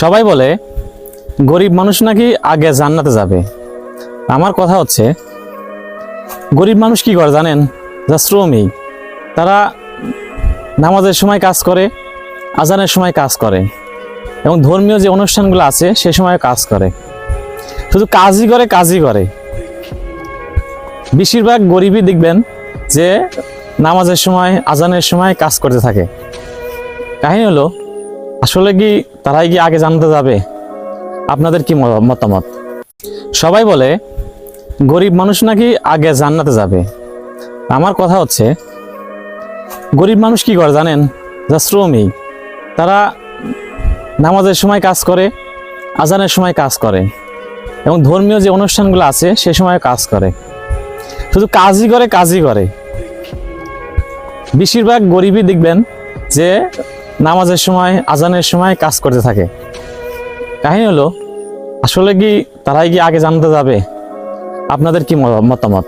সবাই বলে গরিব মানুষ নাকি আগে জান্নাতে যাবে। আমার কথা হচ্ছে, গরিব মানুষ কি করে জানেন? যা শ্রমিক, তারা নামাজের সময় কাজ করে, আজানের সময় কাজ করে, এবং ধর্মীয় যে অনুষ্ঠানগুলো আছে সে সময় কাজ করে। শুধু কাজই করে কাজই করে। বেশিরভাগ গরিবই দেখবেন যে নামাজের সময় আজানের সময় কাজ করতে থাকে। কাহিনী হলো, আসলে কি তারাই কি আগে জানতে যাবে? আপনাদের কি মতামত? সবাই বলে গরিব মানুষ নাকি আগে জান্নাতে যাবে। আমার কথা হচ্ছে, গরিব মানুষ কি করে জানেন? যা শ্রমিক, তারা নামাজের সময় কাজ করে, আজানের সময় কাজ করে, এবং ধর্মীয় যে অনুষ্ঠানগুলো আছে সে সময় কাজ করে। শুধু কাজই করে কাজই করে। বেশিরভাগ গরিবই দেখবেন যে নামাজের সময় আজানের সময় কাজ করতে থাকে। কাহিনী হলো, আসলে কি তারাই কি আগে জানতে যাবে? আপনাদের কি মতামত?